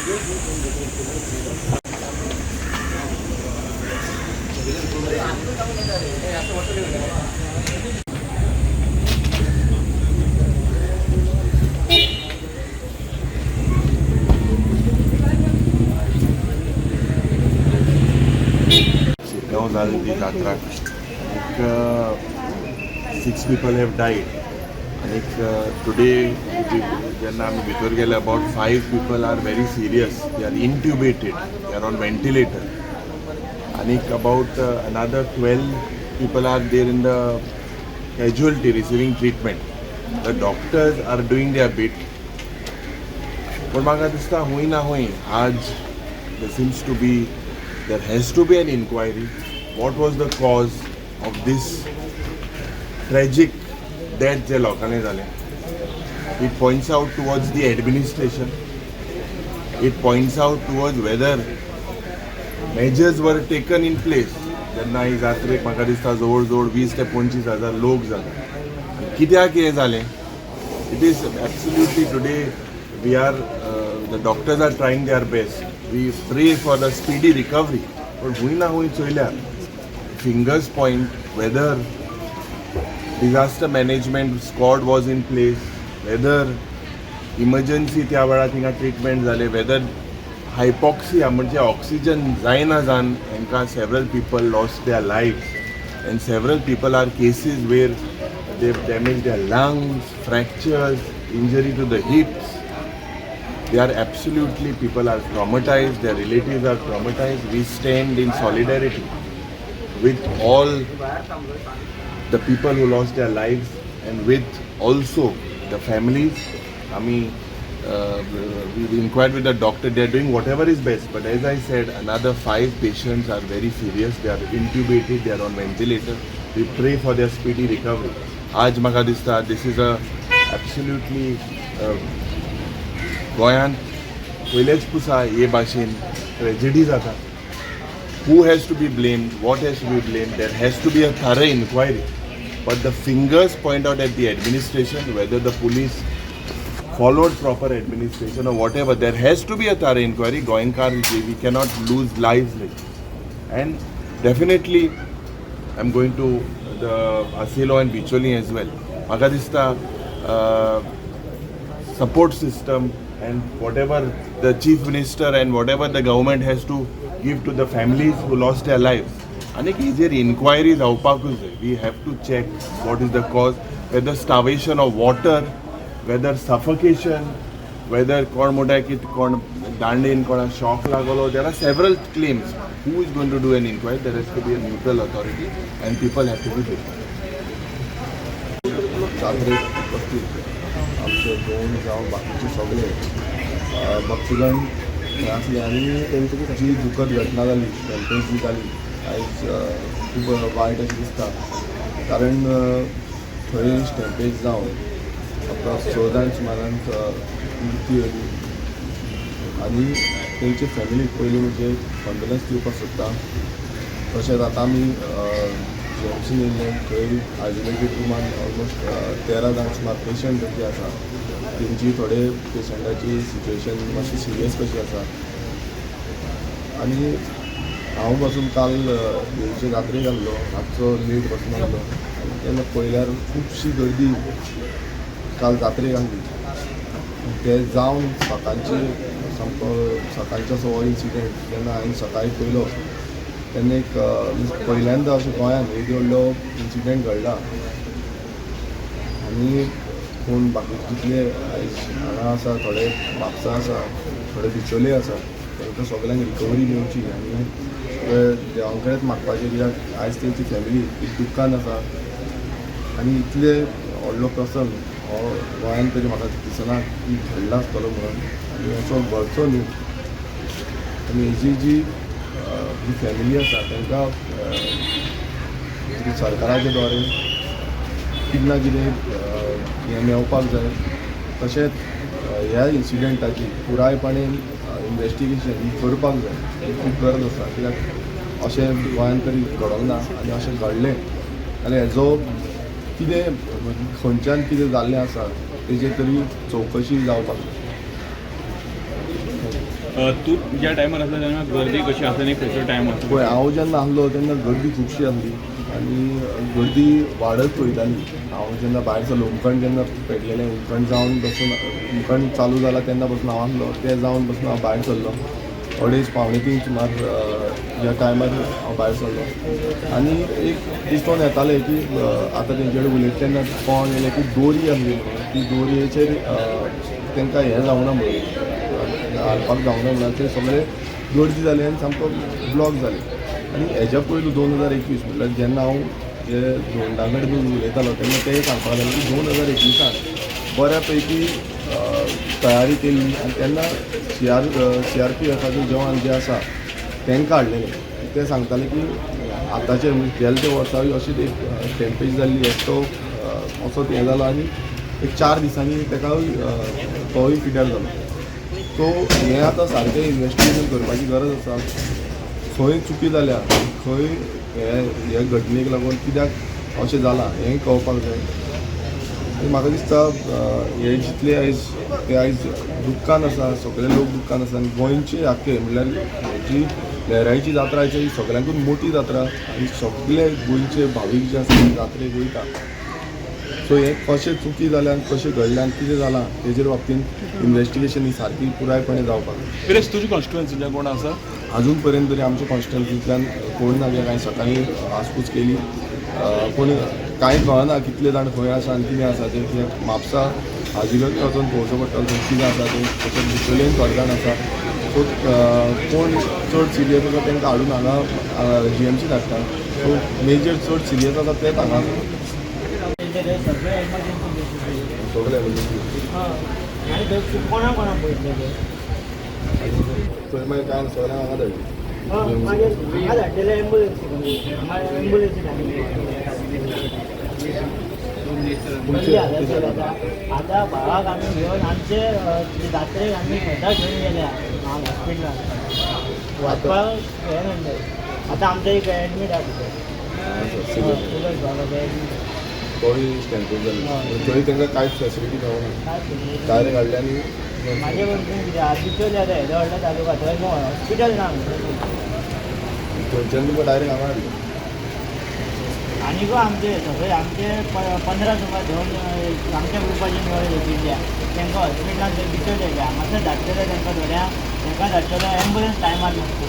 the Yatra. 6 people have died. And today, about 5 people are very serious. They are intubated. They are on ventilator. And about another 12 people are there in the casualty receiving treatment. The doctors are doing their bit. But there has to be an inquiry. What was the cause of this tragic death जे लोकांनी झाले? It points out towards the administration. It points out towards whether measures were taken in place. जेन्ना ही जात्रेक म्हाका दिसता जवळ जवळ 20 ते 25,000 लोक जाले. कित्याक हे जाले? It is absolutely today we are the doctors are trying their best. We pray for the speedy recovery. But हुई ना हुई चोयल्यार fingers point whether disaster management squad was in place, whether emergency त्या वेळार थिंगा ट्रीटमेंट जाले, whether hypoxia म्हणजे oxygen जायना जावन हांकां several people lost their lives and several people are cases where they've damaged their lungs, fractures, injury to the hips. They are absolutely, people are traumatized, their relatives are traumatized. We stand in solidarity with all the people who lost their lives and with also the families. I mean, we inquired with the doctor, they are doing whatever is best. But as I said, another 5 patients are very serious. They are intubated, they are on ventilator. We pray for their speedy recovery. Aaj म्हाका दिसता, this is a absolutely गोंयांत पयलेच पुसा हे भाशेन tragedy जाता. Who has to be blamed? What has to be blamed? There has to be a thorough inquiry. But the fingers point out at the administration, whether the police followed proper administration or whatever. There has to be a thorough inquiry. Goenkar, we cannot lose lives. And definitely, I'm going to the Asilo and Bicholi as well. Magadista support system and whatever the chief minister and whatever the government has to give to the families who lost their lives. And inquiries we have to check what is the cause, whether starvation of water, whether suffocation, whether shock lagalo. There are several claims. Who is going to do an inquiry? There has to be a neutral authority and people have to be different. आमचे दोन जावं बाकीचे सगळे भक्तगण हे आसले आनी जी दुखद घटना जाली स्टॅम्पेज जी जाली आयज खूब वायट अशें दिसता. कारण थंय स्टॅम्पेज जावन अप्रॉक्स 14 सुमारांक मृत्यू जाली आनी तेंचे फॅमिलीक पयलीं म्हणजे कंडोलन्स दिवपाक सोदता. तशेंच आतां आमी जेएमसीन येयल्ले थंय आयसोलेटेड रुमान ऑलमोस्ट 13 जाण सुमार पेशंट जे आसा तेंची थोडे पेशंटाची सिच्युएशन मातशी सिरियस कशी आसा. आनी हांव पासून काल देवचे जात्रेक गेल्लो, रातचो लेट पासून आयलो आनी तेन्ना पळयल्यार खुबशी गर्दी काल जात्रेक आसली. ते जावन सकाळची सामको सकाळचो असो हो इन्सिडेंट जेन्ना हांवें सकाळी पयलो तेन्ना एक पहिल्यांदा अशें गोंयांत एक व्हडलो इन्सिडेंट घडला. आनी कोण बाकी जितले आयज हांगा आसा थोडे म्हापसा आसा, थोडे बिचोले आसा, तांकां सगळ्यांक रिकवरी मेळची आनी देवा कडेन मागपाचें. कित्याक आयज तेंची फॅमिली एक दुख्खान आसा आनी इतले व्हडलो प्रसंग हो गोंयांत तरी म्हाका दिसना की घडला आसतलो म्हणून. आनी असो घडचो न्ही. आनी हेजी जी फॅमिली आसा तांकां सरकाराचे द्वारे कितें ना कितें हें मेळपाक जाय. तशेंच ह्या इन्सिडेंटाची पुरायपणान इन्वेस्टिगेशन ही करपाक जाय, ही खूब गरज आसा. कित्याक अशें गोंयांत तरी घडोंक ना आनी अशें घडलें जाल्यार हेजो कितें खंयच्यान कितें जाल्लें आसा तेजेर तरी चवकशी जावपाक जाय. तूं ज्या टायमार आसला तेन्ना गर्दी कशी आसली खंयचो टायम आसलो? पळय हांव जेन्ना आहलो तेन्ना गर्दी खुबशी आसली आनी गर्दी वाडत वयताली. हांव जेन्ना भायर सरलो उमकण जेन्ना पेटलेलें उमकण जावन बसून उमकण चालू जाला तेन्ना बसून हांव आहलो तें जावन बसून हांव भायर सरलो. 2:30 सुमार ह्या टायमार हांव भायर सरलो आनी एक दिसोन येतालें की आतां तेंचे कडेन उलयता तेन्ना कोण येयलें की दोरी आसली म्हणून ती दोरयेचेर तांकां हें जावना म्हणून हालपाक जावना म्हणून ते सगळे गर्दी जाले आनी सामको ब्लॉक जाले. आनी हेज्या पयलू 2021 म्हटल्यार जेन्ना हांव जे झोंडा कडेन उलयतालो तेन्ना ते सांगपाक लागले की 2021 बऱ्या पैकी तयारी केल्ली आनी तेन्ना CRPFाचे जवान जे आसा तांकां हाडलेले. ते सांगताले की आतांचे गेल्या त्या वर्सांय अशीच एक स्टॅम्पेज जाल्ली एकटो असोच हें जालो आनी एक 4 दिसांनी ताका तोय पिड्यार जालो. सो हें आतां सारकें इन्वेस्टिगेशन करपाची गरज आसा. खंय चुकी जाल्या खंय हे घटनेक लागून कित्याक अशें जालां हें कळपाक जाय. आनी म्हाका दिसता हे जितले आयज ते आयज दुख्खान आसा सगळे लोक दुख्खान आसा आनी गोंयचे आख्खे म्हणल्यार जी लहराईची जात्रा आसा ही सगळ्यांकून मोठी जात्रा आनी सगळे गोंयचे भावीक जे आसा जात्रेक वयता. सो हें कशें चुकी जाल्या आनी कशें घडलें आनी कितें जालां तेजेर बाबतीन इन्वेस्टिगेशन ही सारकी पुरायपणे जावपाक जाय. पिरेस तुजी कॉन्स्टिट्युएन्सीच्या कोण आसा? अजून पर्यंत तरी आमच्या कॉन्स्टिट्युएन्सींतल्यान कोण ना कित्याक हांवें सकाळीं आसपूस केली पूण कांय कळना कितले जाण खंय आसा आनी कितें आसा तें. कित्याक म्हापसा हाजीगत वचून पळोवचो पडटलो थंय कितें आसा तें. तशेंच बिचोलेन थोडे जाण आसा. सो कोण चड सिरियस आसा तांकां हाडून हांगा GMC धाडटा. सो मेजर चड सिरियस आसा तेच हांगा सगळे आणि कोणा कोणा पळयतले थंय मागीर कांय सगळ्यांक हांगा धाडली. मागीर धाडलेले एम्बुलन्सी आतां भावाक आमी घेवन आमचे जात्रेक आमी स्वता घेवन गेल्या हॉस्पिटलान वाचपाक हें म्हणटा. आतां आमचो एक एडमीट आसा तोय स्टॅम्पेज जाली थंय तांकां कांयच फॅसिलिटी मेळना. डायरेक्ट हाडले आनी म्हाजे म्हणून कितें आदित्य जाता हेदो व्हडलो तालुका थंय हॉस्पिटल ना थंयच्यान तुका डायरेक्ट हांगा हाडले. आनी गो आमचे सगळे आमचे 15 सुमार घेवन आमच्या ग्रुपाचे निवड घेतिल्ल्या तांकां हॉस्पिटलान थंय भितर गेल्या हांगासर धाडटले तांकां थोड्या तांकां धाडटलो एम्बुलन्स टायमार नासता.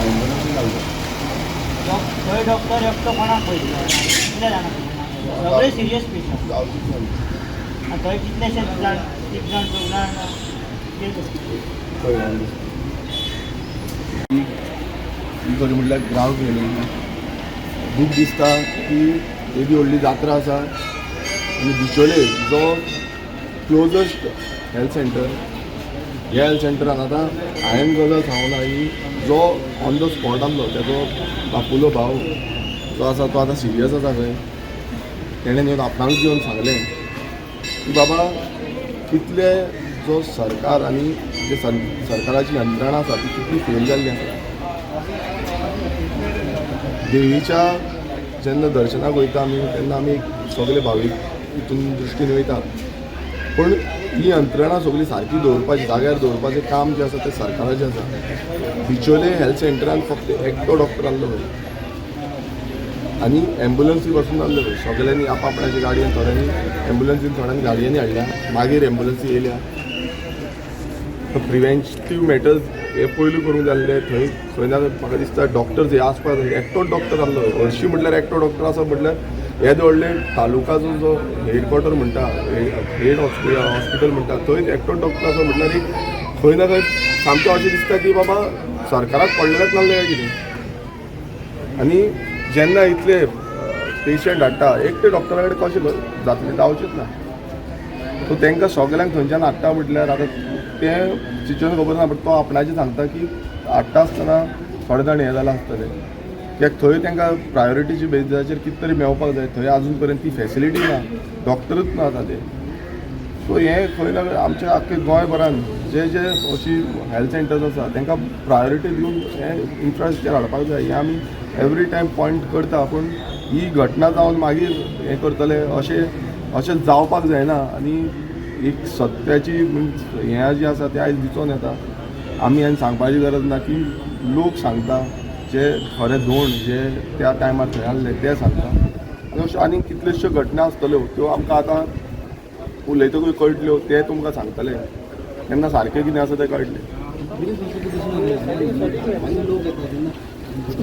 एम्बुलन्सीन घालता थंय डॉक्टर एकटो कोणाक पळयतलो कितले जाणां सगळे सिरियस पेशंट गांवचीच आनी थंय कितलेशेच जाण 1 जाण 2 जाण खंय ही खरी म्हटल्यार ग्रावंड रियलिटी. दूख दिसता की एदी व्हडली जात्रा आसा आनी बिचोले जो क्लोजस्ट हेल्थ सेंटर ह्या हेल्थ सेंटरान आतां हांवें गजाल सांगूना ही जो ऑन द स्पॉट आसलो तेजो बापुलो भाव जो आसा तो आतां सिरियस आसा खंय. तेणें येवन आपणाक येवन सांगलें की बाबा कितले जो सरकार आनी जे सरकाराची यंत्रणा आसा ती कितली फेल जाल्ली आसा. देवीच्या जेन्ना दर्शनाक वयता आमी तेन्ना आमी सगळे भावीक हितून दृश्टीन वयता पूण ही यंत्रणा सगळी सारकी दवरपाची जाग्यार दवरपाचें काम जें आसा तें सरकाराचें आसा. बिचोले हेल्थ सेंटरान फक्त एकटो डॉक्टर आहलो आनी एम्बुलन्सी बसून आहल्यो सगळ्यांनी आपआपणाची गाडयेन थोड्यांनी एम्बुलन्सीन थोड्यांनी गाडयेनी हाडल्या मागीर एम्बुलन्सी येयल्या. प्रिवेंटिव्ह मॅटर्स हे पयलू करूंक जाय आसलें. थंय खंय ना म्हाका दिसता डॉक्टर्स हे आसपाक जाय. एकटोच डॉक्टर आहलो हरशीं म्हटल्यार एकटो डॉक्टर आसा म्हटल्यार येदे व्हडले तालुकाचो जो हेडक्वॉर्टर म्हणटा हेड हॉस्पिटल म्हणटा थंय एकटोच डॉक्टर आसा म्हटल्यार एक खंय ना खंय सामकें अशें दिसता की बाबा सरकाराक पडलेलेंच नासलें काय कितें. आनी जेन्ना इतले पेशंट हाडटा एकटे डॉक्टरा कडेन कशें जातलें जावचेंच ना. सो तांकां सगल्यांक थंयच्यान हाडटा म्हटल्यार आतां तें सिच्युएशन खबर ना बट तो आपणाचें सांगता की हाडटा आसतना थोडे जाण हें जालां आसतलें कित्याक थंय तांकां प्रायोरिटीच्या बेजाचेर कितें तरी मेळपाक जाय. थंय आजून पर्यंत ती फॅसिलिटी ना डॉक्टरूच ना आतां ते. सो हें खंय ना आमचें आख्खें गोंयभरान जे अशी हेल्थ सेंटर्स आसा तांकां प्रायोरिटी दिवन हें इन्फ्रास्ट्रक्चर हाडपाक जाय. हें आमी एवरी टायम पॉयंट करता पूण ही घटना जावन मागीर हें करतले अशें जावपाक जायना. आनी एक सत्याची हें जी आसा तें आयज दिसून येता. आमी आनी सांगपाची गरज ना की लोक सांगता जे खरे धोंड जे त्या टायमार थंय आसले ते सांगता. आनी अश्यो आनीक कितल्योश्यो घटना आसतल्यो त्यो आमकां आतां उलयतकूय कळटल्यो ते तुमकां सांगतले तेन्ना सारकें कितें आसा तें कळटलें.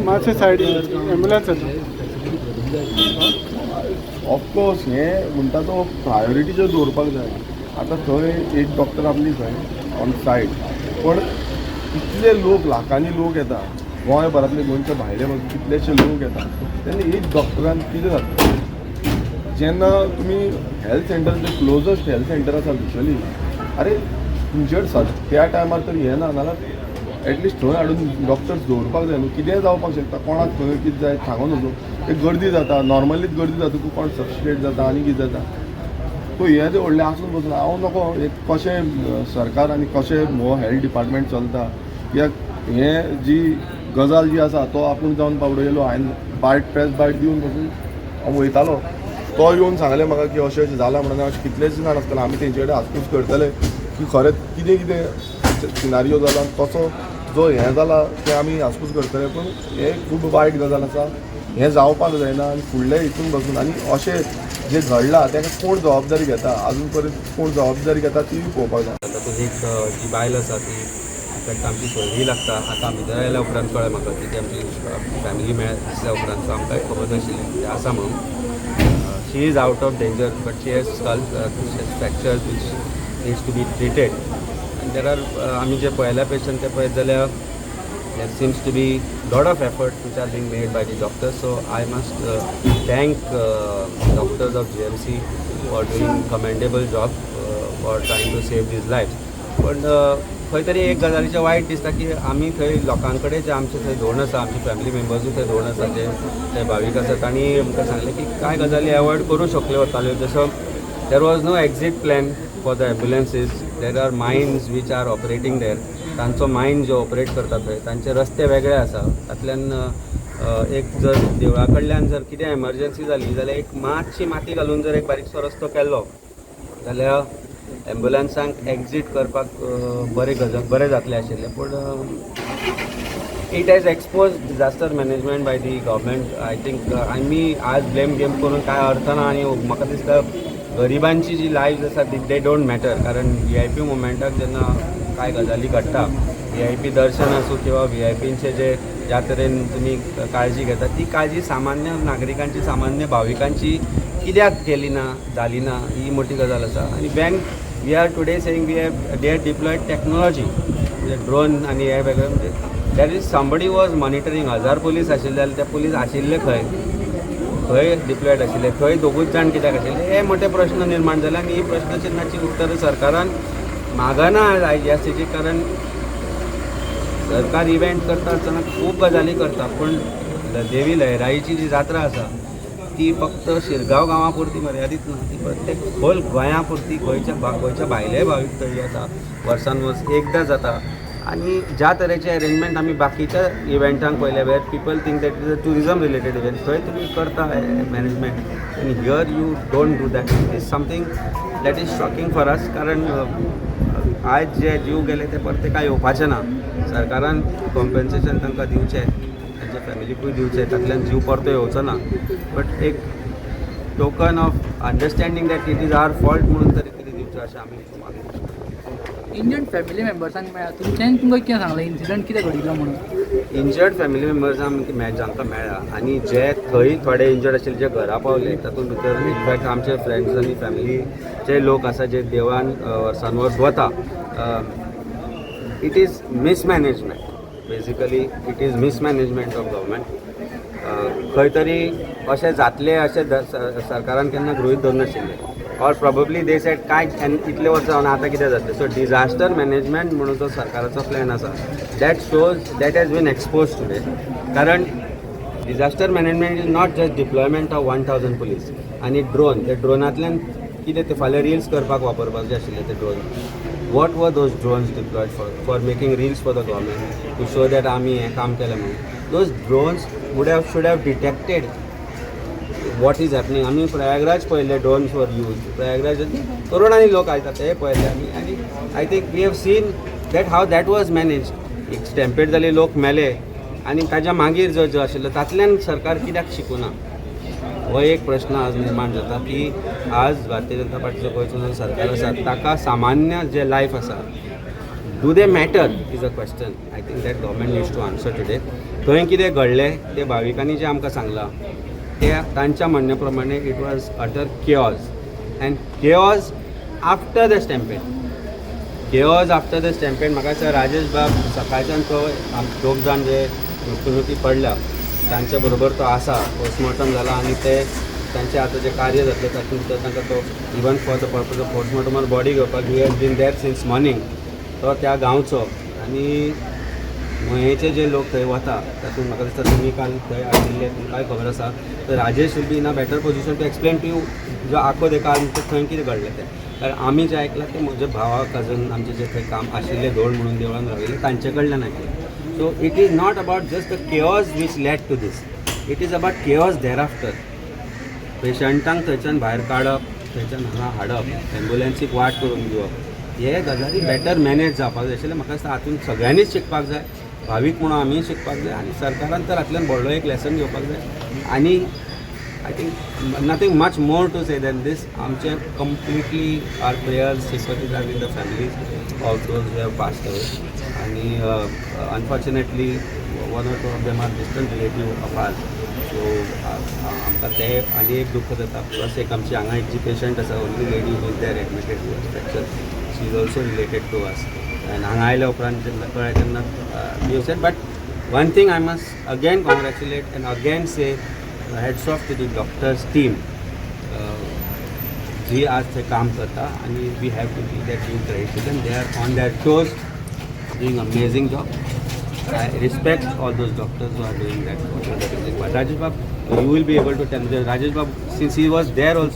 मातशे सायडीन एम्बुलन्स येता. ऑफकोर्स हें म्हणटा तो प्रायोरिटीचेर दवरपाक जाय. आतां थंय एक डॉक्टर आपली थंय ऑन सायड पण कितले लोक लाखांनी लोक येता गोंयभरांतले गोंयचे भायले कितलेशे लोक येता तेन्ना एक डॉक्टरान कितें जाता जेन्ना तुमी हेल्थ सेंटर जे क्लोजस्ट हेल्थ सेंटर आसा स्पेशली अरे तुमचेर त्या टायमार तर हें ना नाल्यार एटलिस्ट थंय हाडून डॉक्टर्स दवरपाक जाय न्हू. कितेंय जावपाक शकता कोणाक खंय कितें जाय सांगून नजो एक गर्दी जाता नॉर्मलीच गर्दी जाता तूं कोण सबस्ट्रेट जाता आनी कितें जाता सो हें जें व्हडलें आसून बसून हांव नको एक कशें सरकार आनी कशें हो हेल्थ डिपार्टमेंट चलता कित्याक हें जी गजाल जी आसा तो आपूण जावन पावडयलो हांवें प्रेस बायट दिवन बसून हांव वयतालो तो येवन सांगलें म्हाका की अशें अशें जालां म्हणून हांव कितलेच जाण आसतलें आमी तेंचे कडेन आसपूस करतले की खरेंच कितें कितें सिनारियो जाला कसो जो हें जाला तें आमी आसपूस करतले. पूण हें खूब वायट गजाल आसा. हें जावपाक जायना आनी फुडले हितून बसून आनी अशें जें घडलां ताका कोण जबाबदारी घेता अजून पर्यंत कोण जबाबदारी घेता ती पळोवपाक जाय. तातूंत एक जी बायल आसा ती इनफॅक्ट आमची सोयरी लागता. आतां आमी जर आयल्या उपरांत कळ्ळें म्हाका की ती आमची फॅमिली दिसल्या उपरांत सो आमकां खबर नाशिल्ली तें आसा म्हणून. She is out of danger but she has skull fractures which needs to be treated. आनी देर आर आमी जे पळयल्या पेशंट ते पळयत जाल्यार there seems to be lot of efforts which are being made by the doctors, so I must thank doctors of GMC for doing commendable job for trying to save these lives. पण खंय तरी एक गजालीचें वायट दिसता की आमी थंय लोकां कडेन जे आमचे थंय धोंड आसा आमची फॅमिली मेंबर्सूय थंय धोंड आसा जे थंय भावीक आसा तांणी आमकां सांगलें की कांय गजाली एवॉयड करूं शकल्यो वताल्यो जसो there was no exit plan for the ambulances. There are mines which are operating there. तांचो मायंड जो ऑपरेट करता थंय तांचे रस्ते वेगळे आसा. तातूंतल्यान एक जर देवळा कडल्यान जर कितें एमर्जन्सी जाली जाल्यार एक मातशी माती घालून जर एक बारीकसो रस्तो केल्लो जाल्यार एम्बुलन्सांक एक्झीट करपाक बरें जातलें आशिल्लें. पूण it has expose disaster management by the government. I think आमी आज ब्लेम गेम करून कांय अर्थ ना आनी म्हाका दिसता गरिबांची जी लायफ आसा दे डोंट मॅटर. कारण VIP मुवमेंटाक जेन्ना कांय गजाली घडटा VIP दर्शन आसूं किंवा VIPंचे जे ज्या तरेन तुमी काळजी घेता ती काळजी सामान्य नागरिकांची सामान्य भाविकांची कित्याक केली ना जाली ना ही मोठी गजाल आसा. आनी back we are today saying we have deployed technology म्हणजे ड्रोन आनी हे वेगळे म्हणजे that is somebody was monitoring. 1000 police आशिल्ले जाल्यार ते पुलीस आशिल्ले खंय डिप्लॉयड आशिल्ले थंय दोगूच जाण कित्याक आशिल्ले हे मोठे प्रश्न निर्माण जाले. आनी ही प्रश्नचिन्नाची उत्तरां सरकारान मागना ह्या स्टेजीक. कारण सरकार इव्हेंट करता आसतना खूब गजाली करता पूण देवी लहराईची जी जात्रा आसा ती फक्त शिरगांव गांवा पुरती मर्यादीत ना. ती प्रत्येक होल गोंया पुरती गोंयच्या भायले भावीक थंय येता वर्सान वर्स एकदां जाता. आनी ज्या तरेचे अरेंजमेंट आमी बाकीच्या इव्हेंटांक पळयले where people think that is a tourism related event थंय तुमी करता मॅनेजमेंट आनी here you don't do that. It is something that is shocking for us. कारण आयज जे जीव गेले ते परते काय येवपाचे ना. सरकारान कॉम्पेन्सेशन तांकां दिवचें तांच्या फॅमिलीकूय दिवचें तातूंतल्यान जीव परतो येवचो ना. बट एक token of understanding that it is our fault म्हणून तरी कितें दिवचें अशें आमी मागता. इंजर्ड फॅमिली मेंबर्सांक मेळ्ळा तुमच्यान तुमकां कितें सांगलें इन्सिडंट कितें घडिल्लो म्हणून. इंजर्ड फॅमिली मेंबर्सांक जांकां मेळ्ळा आनी जे थंय थोडे इंजर्ड आशिल्ले जे घरा पावले तातूंत भितर इनफॅक्ट आमचे फ्रेंड्स आनी फॅमिलीचे लोक आसा जे देवळान वर्सान वर्स वता. It is mismanagement basically it is mismanagement of government. खंय तरी अशें जातलें अशें सरकारान केन्ना गृहीत धरून नाशिल्लें ऑर प्रॉबेबली दे सेड काय इतले वर्सां जावन आतां कितें जातलें. सो डिजास्टर मॅनेजमेंट म्हणून जो सरकाराचो प्लॅन आसा that shows that has been exposed today. कारण disaster management is not just deployment of 1000 police आनी ड्रोन. ते ड्रोनांतल्यान कितें ते फाल्यां रिल्स करपाक वापरपाक जे आशिल्ले ते drone. What were those drones deployed for making reels for the government to show that आमी हें काम केलें म्हणून. Those drones should have detected what is happening. आमी प्रयागराज पळयले, ड्रोन्स वर यूज प्रयागराज करोडांनी लोक येतात ते पळयले आमी. आनी I think we have seen that how that was manage. एक स्टॅम्पेड जाले, लोक मेले, आनी ताच्या मागीर जो आशिल्लो तातूंतल्यान सरकार कित्याक शिकूना हो एक प्रश्न आज निर्माण जाता की आज भारतीय जनता पार्टीचो गोंयचो जो सरकार आसा ताका सामान्य जे लायफ आसा do they matter is a question. I think that government needs to answer today. थंय कितें घडलें ते भाविकांनी जे आमकां सांगलां ते तांच्या म्हणण्या प्रमाणे it was utter chaos and chaos after the stampede. Chaos after the stampede. म्हाका दिसता राजेश बाब सकाळच्यान तो दोग जाण जे मृत्युमुखी पडल्या तांच्या बरोबर तो आसा. पोस्टमॉर्टम जाला आनी ते तांचें आतां जें कार्य जातलें तातूंत तांकां तो even for the purpose of पोस्टमॉर्टमार बॉडी घेवपाक he has been there since morning. तो त्या गांवचो आनी मयेचे जे लोक थंय वता तातूंत म्हाका दिसता तुमी काल थंय आशिल्ले तुमकांय खबर आसा. तर Rajesh will be in a better position to explain to you जो आखो ते काल थंय कितें घडलें तें. कारण आमी जें आयकलां तें म्हजे भावा कजन आमचे जे थंय काम आशिल्ले धोड म्हणून देवळान राविल्ले तांचे कडल्यान आयकलें. So it is not about just the chaos which led to this. It is about chaos thereafter. पेशंटांक थंयच्यान भायर काडप, थंयच्यान हांगा हाडप, एम्ब्युलन्सीक वाट करून दिवप, हे गजाली बेटर मॅनेज जावपाक जाय आशिल्ले. म्हाका दिसता हातूंत सगळ्यांनीच शिकपाक जाय. भावीक म्हणून आमी शिकपाक जाय आनी सरकारान तर हातूंतल्यान व्हडलो एक लेसन घेवपाक जाय. आनी I think nothing much more to say than this. आमचे completely our prayers sympathies are with the families of those who have passed away. आणि unfortunately one or two of them are distant relative of our. So आमकां ते आनी एक दुख्ख जाता. Plus एक आमची हांगा एक जी पेशंट आसा only lady is there admitted to fracture she is also related to us. आनी हांगा आयल्या उपरांत जेन्ना कळ्ळें तेन्ना we have said. But one thing I must again congratulate and again say heads off to the doctors team जी आज थंय काम करता आनी we have to be that use credit they are on their toes doing amazing job. I respect all those doctors who are doing that. Rajesh Bab, you will be able to tell me. Rajesh Bab, since he was there also